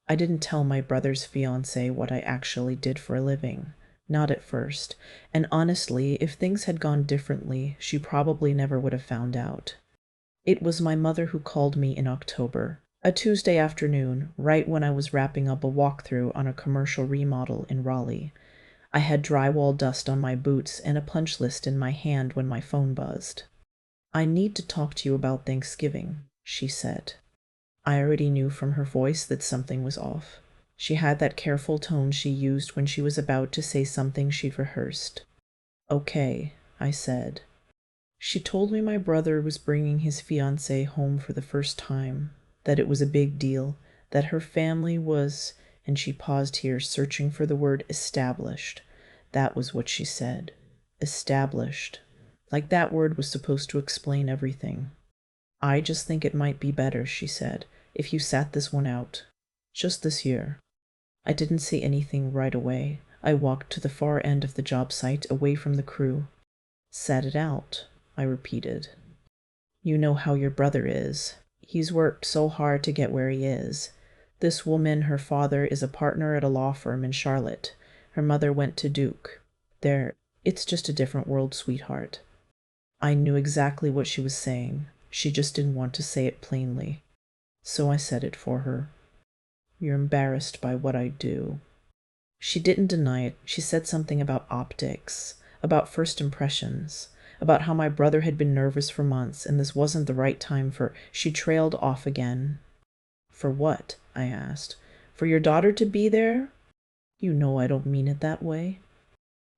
I didn't tell my brother's fiancée what I actually did for a living. Not at first. And honestly, if things had gone differently, she probably never would have found out. It was my mother who called me in October, a Tuesday afternoon, right when I was wrapping up a walkthrough on a commercial remodel in Raleigh. I had drywall dust on my boots and a punch list in my hand when my phone buzzed. "I need to talk to you about Thanksgiving," she said. I already knew from her voice that something was off. She had that careful tone she used when she was about to say something she'd rehearsed. "Okay," I said. She told me my brother was bringing his fiancée home for the first time, that it was a big deal, that her family was, and she paused here, searching for the word established. That was what she said. Established. Like that word was supposed to explain everything. "I just think it might be better," she said, "if you sat this one out. Just this year." I didn't say anything right away. I walked to the far end of the job site, away from the crew. "Sat it out," I repeated. "You know how your brother is. He's worked so hard to get where he is. This woman, her father, is a partner at a law firm in Charlotte. Her mother went to Duke. It's just a different world, sweetheart." I knew exactly what she was saying. She just didn't want to say it plainly. So I said it for her. "You're embarrassed by what I do." She didn't deny it. She said something about optics, about first impressions, about how my brother had been nervous for months and this wasn't the right time for. She trailed off again. "For what?" I asked. "For your daughter to be there?" "You know I don't mean it that way."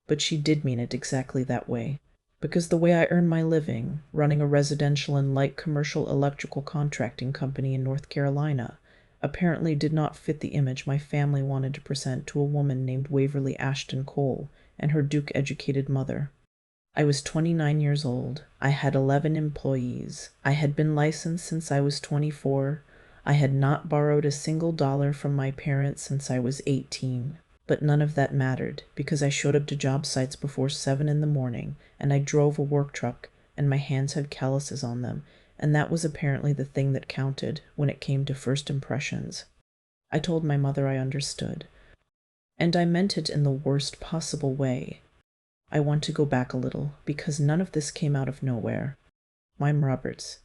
But she did mean it exactly that way. Because the way I earn my living, running a residential and light commercial electrical contracting company in North Carolina, apparently did not fit the image my family wanted to present to a woman named Waverly Ashton Cole and her Duke-educated mother. I was 29 years old. I had 11 employees. I had been licensed since I was 24. I had not borrowed a single dollar from my parents since I was 18. But none of that mattered, because I showed up to job sites before 7 in the morning, and I drove a work truck, and my hands had calluses on them, and that was apparently the thing that counted when it came to first impressions. I told my mother I understood. And I meant it in the worst possible way. I want to go back a little, because none of this came out of nowhere. Mime Roberts,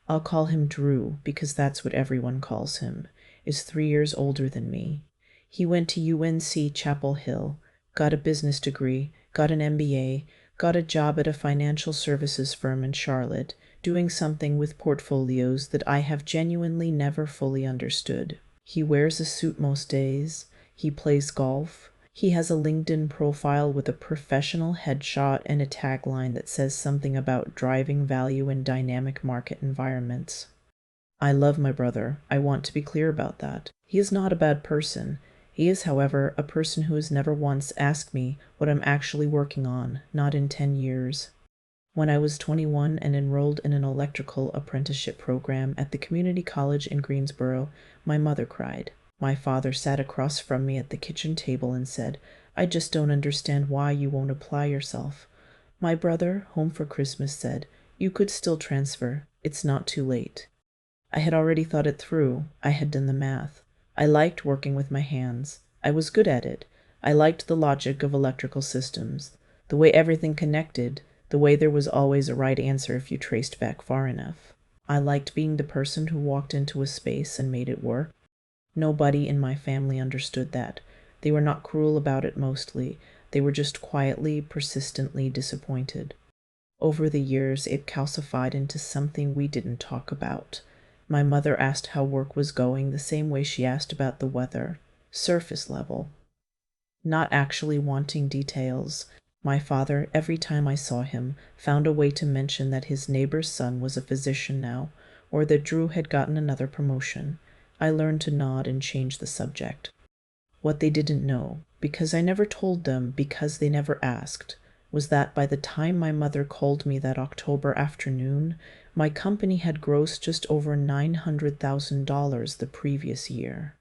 I'll call him Drew, because that's what everyone calls him, is 3 years older than me. He went to UNC Chapel Hill, got a business degree, got an MBA, got a job at a financial services firm in Charlotte, doing something with portfolios that I have genuinely never fully understood. He wears a suit most days. He plays golf. He has a LinkedIn profile with a professional headshot and a tagline that says something about driving value in dynamic market environments. I love my brother. I want to be clear about that. He is not a bad person. He is, however, a person who has never once asked me what I'm actually working on, not in 10 years. When I was 21 and enrolled in an electrical apprenticeship program at the community college in Greensboro, my mother cried. My father sat across from me at the kitchen table and said, "I just don't understand why you won't apply yourself." My brother, home for Christmas, said, "You could still transfer. It's not too late." I had already thought it through. I had done the math. I liked working with my hands. I was good at it. I liked the logic of electrical systems, the way everything connected, the way there was always a right answer if you traced back far enough. I liked being the person who walked into a space and made it work. Nobody in my family understood that. They were not cruel about it mostly. They were just quietly, persistently disappointed. Over the years, it calcified into something we didn't talk about. My mother asked how work was going the same way she asked about the weather. Surface level. Not actually wanting details. My father, every time I saw him, found a way to mention that his neighbor's son was a physician now, or that Drew had gotten another promotion. I learned to nod and change the subject. What they didn't know, because I never told them, because they never asked, was that by the time my mother called me that October afternoon, my company had grossed just over $900,000 the previous year.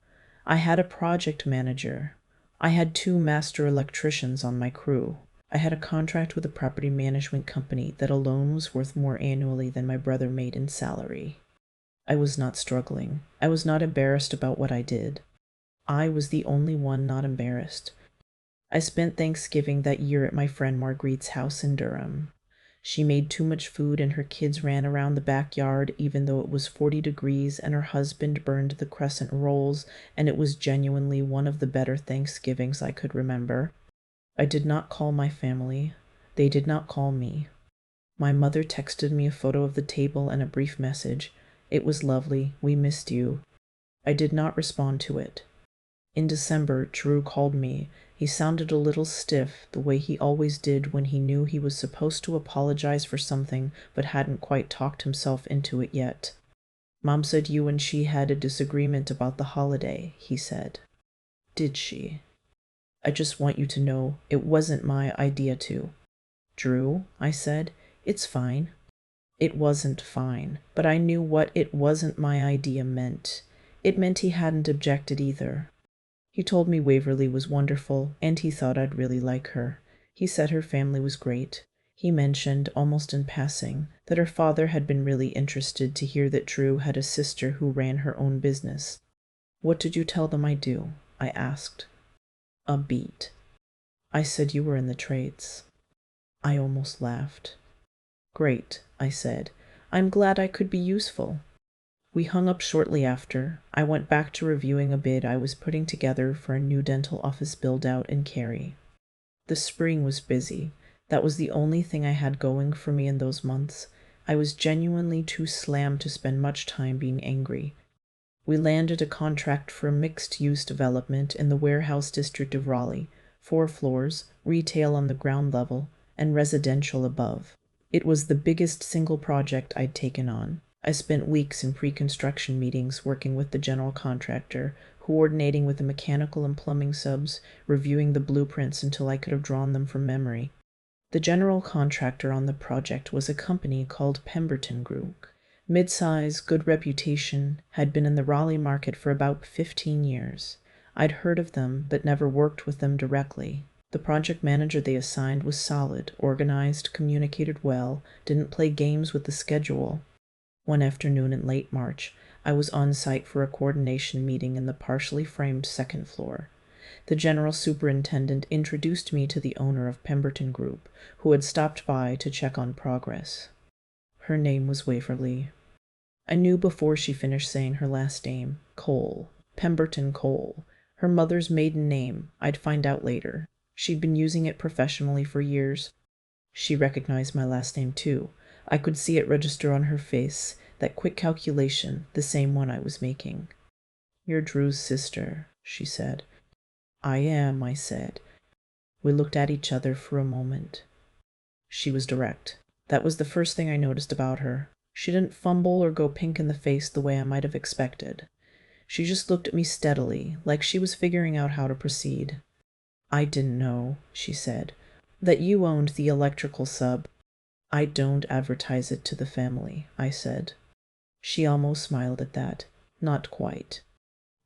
I had a project manager. I had 2 master electricians on my crew. I had a contract with a property management company that alone was worth more annually than my brother made in salary. I was not struggling. I was not embarrassed about what I did. I was the only one not embarrassed. I spent Thanksgiving that year at my friend Marguerite's house in Durham. She made too much food and her kids ran around the backyard even though it was 40 degrees and her husband burned the crescent rolls, and it was genuinely one of the better Thanksgivings I could remember. I did not call my family. They did not call me. My mother texted me a photo of the table and a brief message. It was lovely. We missed you. I did not respond to it. In December, Drew called me. He sounded a little stiff, the way he always did when he knew he was supposed to apologize for something but hadn't quite talked himself into it yet. Mom said you and she had a disagreement about the holiday, he said. Did she? I just want you to know it wasn't my idea to. Drew, I said, it's fine. It wasn't fine, but I knew what it wasn't my idea meant. It meant he hadn't objected either. He told me Waverly was wonderful, and he thought I'd really like her. He said her family was great. He mentioned, almost in passing, that her father had been really interested to hear that Drew had a sister who ran her own business. What did you tell them I do? I asked. A beat. I said you were in the trades. I almost laughed. Great, I said. I'm glad I could be useful. We hung up shortly after. I went back to reviewing a bid I was putting together for a new dental office build-out in Cary. The spring was busy. That was the only thing I had going for me in those months. I was genuinely too slammed to spend much time being angry. We landed a contract for a mixed-use development in the warehouse district of Raleigh, 4 floors, retail on the ground level, and residential above. It was the biggest single project I'd taken on. I spent weeks in pre-construction meetings working with the general contractor, coordinating with the mechanical and plumbing subs, reviewing the blueprints until I could have drawn them from memory. The general contractor on the project was a company called Pemberton Group. Mid-size, good reputation, had been in the Raleigh market for about 15 years. I'd heard of them, but never worked with them directly. The project manager they assigned was solid, organized, communicated well, didn't play games with the schedule. One afternoon in late March, I was on site for a coordination meeting in the partially framed second floor. The general superintendent introduced me to the owner of Pemberton Group, who had stopped by to check on progress. Her name was Waverly. I knew before she finished saying her last name, Cole, Pemberton Cole. Her mother's maiden name, I'd find out later. She'd been using it professionally for years. She recognized my last name, too. I could see it register on her face, that quick calculation, the same one I was making. You're Drew's sister, she said. I am, I said. We looked at each other for a moment. She was direct. That was the first thing I noticed about her. She didn't fumble or go pink in the face the way I might have expected. She just looked at me steadily, like she was figuring out how to proceed. I didn't know, she said, that you owned the electrical sub. I don't advertise it to the family, I said. She almost smiled at that. Not quite.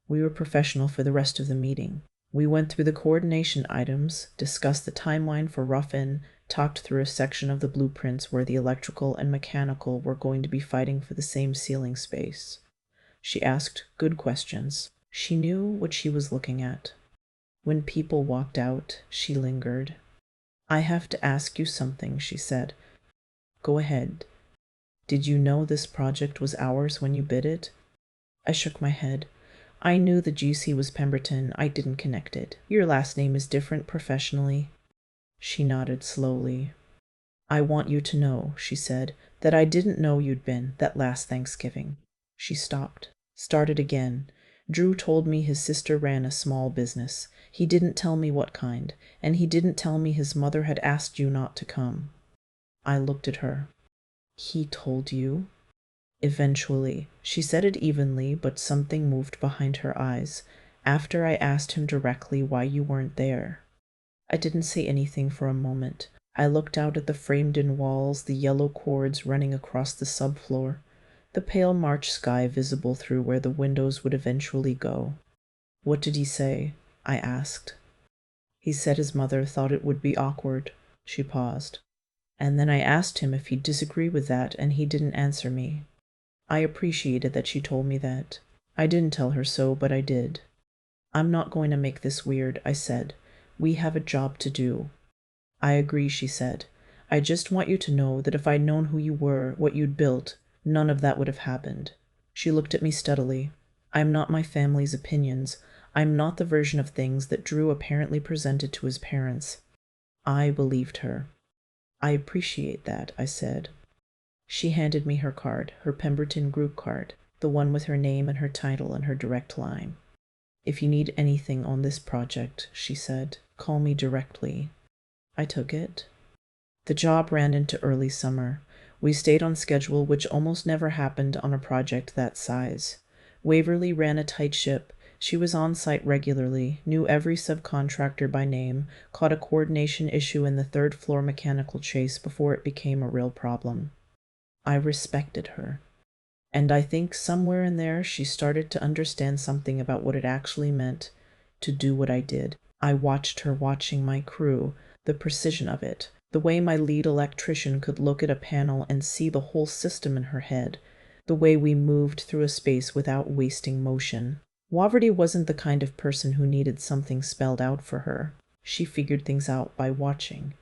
We were professional for the rest of the meeting. We went through the coordination items, discussed the timeline for rough-in, talked through a section of the blueprints where the electrical and mechanical were going to be fighting for the same ceiling space. She asked good questions. She knew what she was looking at. When people walked out, she lingered. I have to ask you something, she said. Go ahead. Did you know this project was ours when you bid it? I shook my head. I knew the GC was Pemberton. I didn't connect it. Your last name is different professionally. She nodded slowly. I want you to know, she said, that I didn't know you'd been that last Thanksgiving. She stopped. Started again. Drew told me his sister ran a small business. He didn't tell me what kind, and he didn't tell me his mother had asked you not to come. I looked at her. He told you? Eventually. She said it evenly, but something moved behind her eyes, after I asked him directly why you weren't there. I didn't say anything for a moment. I looked out at the framed-in walls, the yellow cords running across the subfloor, the pale March sky visible through where the windows would eventually go. What did he say? I asked. He said his mother thought it would be awkward. She paused. And then I asked him if he'd disagree with that, and he didn't answer me. I appreciated that she told me that. I didn't tell her so, but I did. I'm not going to make this weird, I said. We have a job to do. I agree, she said. I just want you to know that if I'd known who you were, what you'd built, none of that would have happened. She looked at me steadily. I'm not my family's opinions. I'm not the version of things that Drew apparently presented to his parents. I believed her. I appreciate that, I said. She handed me her card, her Pemberton group card, the one with her name and her title and her direct line. If you need anything on this project, she said, call me directly. I took it. The job ran into early summer. We stayed on schedule, which almost never happened on a project that size. Waverly ran a tight ship. She was on site regularly, knew every subcontractor by name, caught a coordination issue in the third floor mechanical chase before it became a real problem. I respected her. And I think somewhere in there she started to understand something about what it actually meant to do what I did. I watched her watching my crew, the precision of it, the way my lead electrician could look at a panel and see the whole system in her head, the way we moved through a space without wasting motion. Waverty wasn't the kind of person who needed something spelled out for her. She figured things out by watching.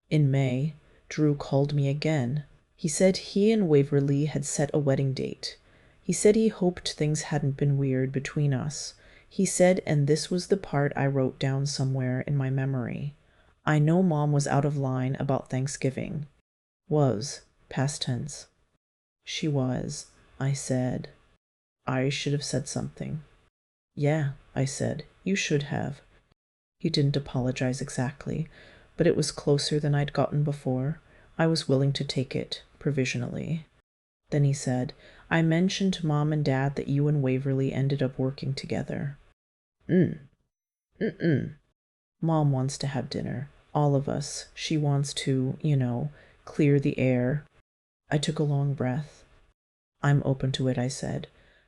In May, Drew called me again. He said he and Waverly had set a wedding date. He said he hoped things hadn't been weird between us. He said, and this was the part I wrote down somewhere in my memory, I know Mom was out of line about Thanksgiving. Was, past tense. She was, I said. I should have said something. Yeah, I said, you should have. He didn't apologize exactly, but it was closer than I'd gotten before. I was willing to take it, provisionally. Then he said, I mentioned to Mom and Dad that you and Waverly ended up working together. Mom wants to have dinner. All of us. She wants to, clear the air. I took a long breath. I'm open to it, I said,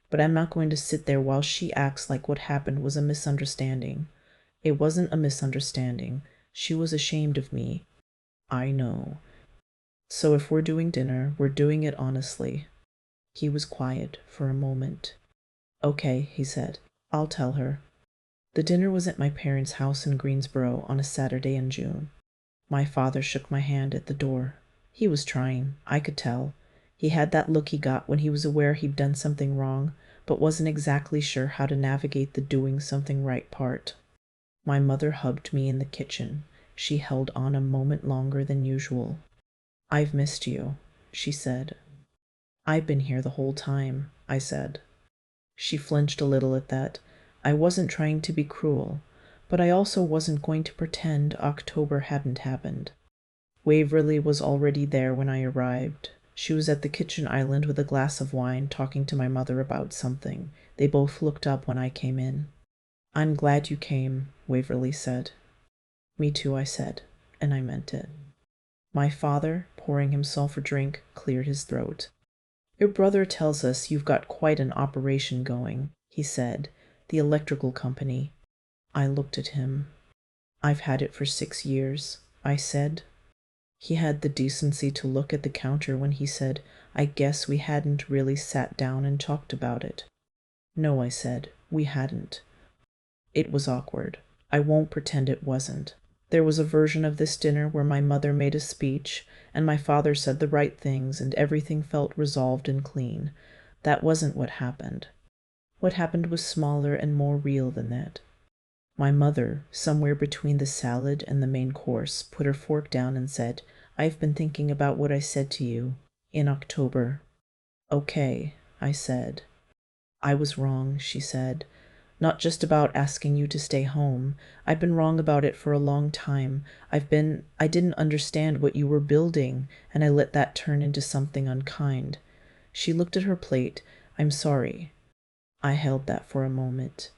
but I'm not going to sit there while she acts like what happened was a misunderstanding. It wasn't a misunderstanding. She was ashamed of me. I know. So if we're doing dinner, we're doing it honestly. He was quiet for a moment. Okay, he said. I'll tell her. The dinner was at my parents' house in Greensboro on a Saturday in June. My father shook my hand at the door. He was trying, I could tell. He had that look he got when he was aware he'd done something wrong, but wasn't exactly sure how to navigate the doing something right part. My mother hugged me in the kitchen. She held on a moment longer than usual. I've missed you, she said. I've been here the whole time, I said. She flinched a little at that. I wasn't trying to be cruel, but I also wasn't going to pretend October hadn't happened. Waverly was already there when I arrived. She was at the kitchen island with a glass of wine, talking to my mother about something. They both looked up when I came in. I'm glad you came, Waverly said. Me too, I said, and I meant it. My father, pouring himself a drink, cleared his throat. Your brother tells us you've got quite an operation going, he said. The electrical company. I looked at him. I've had it for 6 years, I said. He had the decency to look at the counter when he said, I guess we hadn't really sat down and talked about it. No, I said, we hadn't. It was awkward. I won't pretend it wasn't. There was a version of this dinner where my mother made a speech, and my father said the right things, and everything felt resolved and clean. That wasn't what happened. What happened was smaller and more real than that. My mother, somewhere between the salad and the main course, put her fork down and said, I've been thinking about what I said to you in October. Okay, I said. I was wrong, she said. Not just about asking you to stay home. I've been wrong about it for a long time. I didn't understand what you were building, and I let that turn into something unkind. She looked at her plate. I'm sorry. I held that for a moment.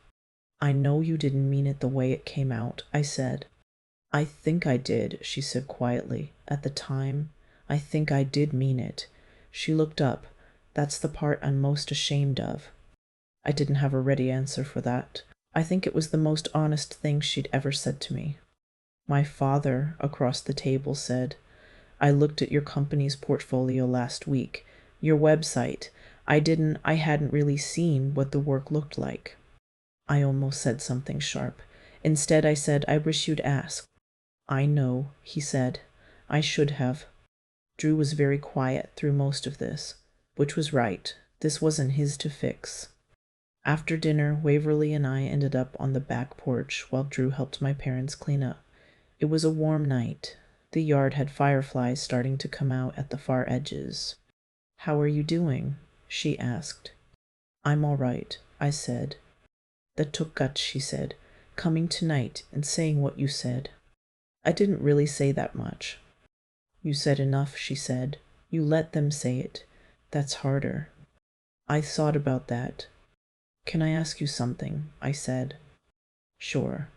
I know you didn't mean it the way it came out, I said. I think I did, she said quietly. At the time, I think I did mean it. She looked up. That's the part I'm most ashamed of. I didn't have a ready answer for that. I think it was the most honest thing she'd ever said to me. My father, across the table, said, I looked at your company's portfolio last week. Your website. I hadn't really seen what the work looked like. I almost said something sharp. Instead, I said, I wish you'd ask. I know, he said. I should have. Drew was very quiet through most of this, which was right. This wasn't his to fix. After dinner, Waverly and I ended up on the back porch while Drew helped my parents clean up. It was a warm night. The yard had fireflies starting to come out at the far edges. "How are you doing?" she asked. "I'm all right," I said. "That took guts," she said, "coming tonight and saying what you said." "I didn't really say that much." "You said enough," she said. "You let them say it. That's harder." I thought about that. "Can I ask you something?" I said. "Sure."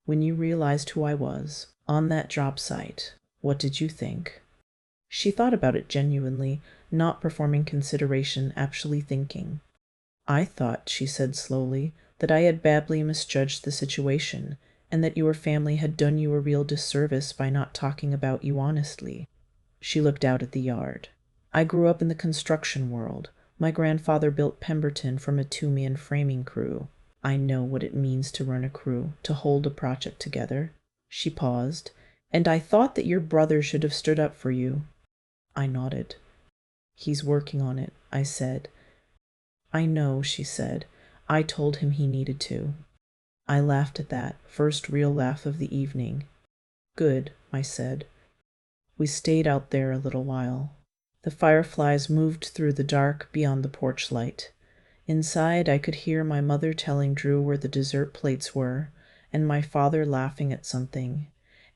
"When you realized who I was, on that job site, what did you think?" She thought about it genuinely, not performing consideration, actually thinking. "I thought," she said slowly, "that I had badly misjudged the situation, and that your family had done you a real disservice by not talking about you honestly." She looked out at the yard. "I grew up in the construction world. My grandfather built Pemberton from a two-man framing crew. I know what it means to run a crew, to hold a project together." She paused. "And I thought that your brother should have stood up for you." I nodded. "He's working on it," I said. "I know," she said. "I told him he needed to." I laughed at that, first real laugh of the evening. "Good," I said. We stayed out there a little while. The fireflies moved through the dark beyond the porch light. Inside, I could hear my mother telling Drew where the dessert plates were, and my father laughing at something,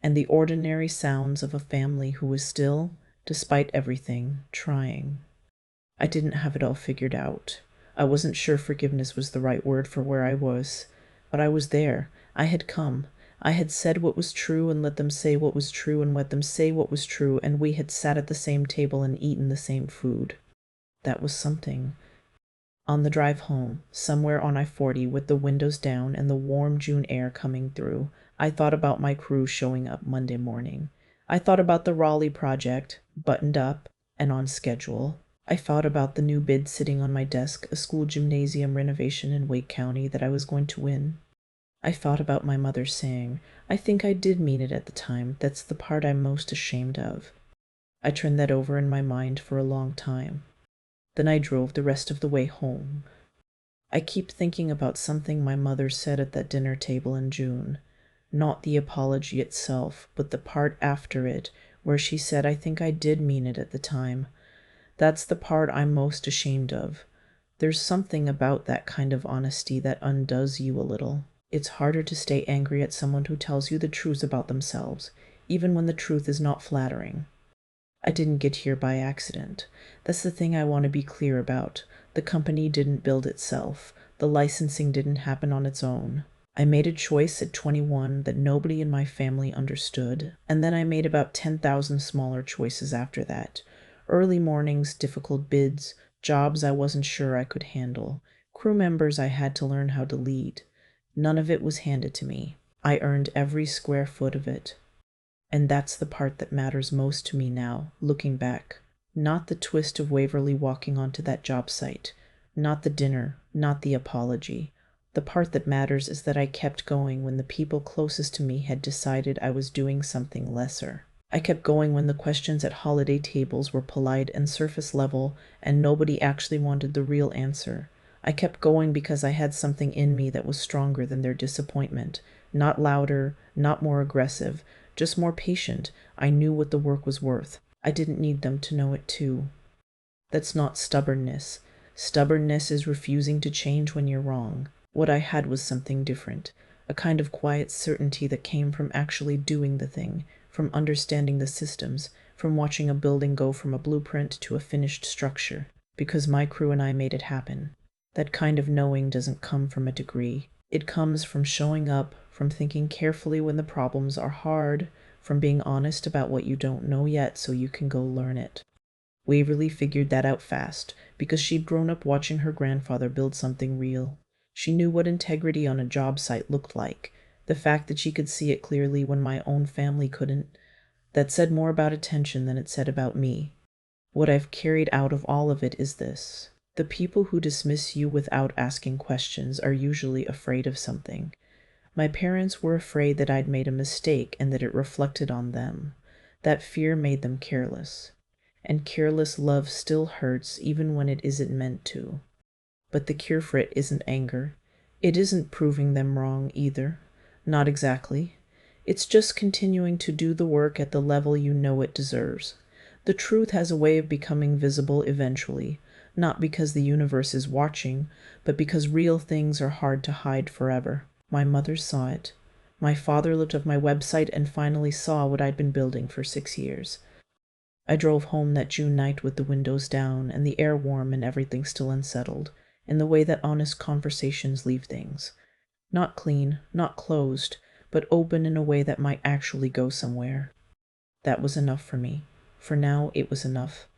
and the ordinary sounds of a family who was still, despite everything, trying. I didn't have it all figured out. I wasn't sure forgiveness was the right word for where I was. But I was there. I had come. I had said what was true and let them say what was true and let them say what was true, and we had sat at the same table and eaten the same food. That was something. On the drive home, somewhere on I-40 with the windows down and the warm June air coming through, I thought about my crew showing up Monday morning. I thought about the Raleigh project, buttoned up and on schedule. I thought about the new bid sitting on my desk, a school gymnasium renovation in Wake County that I was going to win. I thought about my mother saying, "I think I did mean it at the time. That's the part I'm most ashamed of." I turned that over in my mind for a long time. Then I drove the rest of the way home. I keep thinking about something my mother said at that dinner table in June. Not the apology itself, but the part after it, where she said, "I think I did mean it at the time." That's the part I'm most ashamed of. There's something about that kind of honesty that undoes you a little. It's harder to stay angry at someone who tells you the truth about themselves, even when the truth is not flattering. I didn't get here by accident. That's the thing I want to be clear about. The company didn't build itself. The licensing didn't happen on its own. I made a choice at 21 that nobody in my family understood, and then I made about 10,000 smaller choices after that. Early mornings, difficult bids, jobs I wasn't sure I could handle, crew members I had to learn how to lead. None of it was handed to me. I earned every square foot of it. And that's the part that matters most to me now, looking back. Not the twist of Waverly walking onto that job site. Not the dinner, not the apology. The part that matters is that I kept going when the people closest to me had decided I was doing something lesser. I kept going when the questions at holiday tables were polite and surface level, and nobody actually wanted the real answer. I kept going because I had something in me that was stronger than their disappointment. Not louder, not more aggressive, just more patient. I knew what the work was worth. I didn't need them to know it too. That's not stubbornness. Stubbornness is refusing to change when you're wrong. What I had was something different, a kind of quiet certainty that came from actually doing the thing, from understanding the systems, from watching a building go from a blueprint to a finished structure, because my crew and I made it happen. That kind of knowing doesn't come from a degree. It comes from showing up, from thinking carefully when the problems are hard, from being honest about what you don't know yet so you can go learn it. Waverly figured that out fast, because she'd grown up watching her grandfather build something real. She knew what integrity on a job site looked like, the fact that she could see it clearly when my own family couldn't. That said more about attention than it said about me. What I've carried out of all of it is this. The people who dismiss you without asking questions are usually afraid of something. My parents were afraid that I'd made a mistake and that it reflected on them. That fear made them careless. And careless love still hurts even when it isn't meant to. But the cure for it isn't anger. It isn't proving them wrong either. Not exactly. It's just continuing to do the work at the level you know it deserves. The truth has a way of becoming visible eventually, not because the universe is watching, but because real things are hard to hide forever. My mother saw it. My father looked at my website and finally saw what I'd been building for 6 years. I drove home that June night with the windows down and the air warm and everything still unsettled, in the way that honest conversations leave things. Not clean, not closed, but open in a way that might actually go somewhere. That was enough for me. For now, it was enough.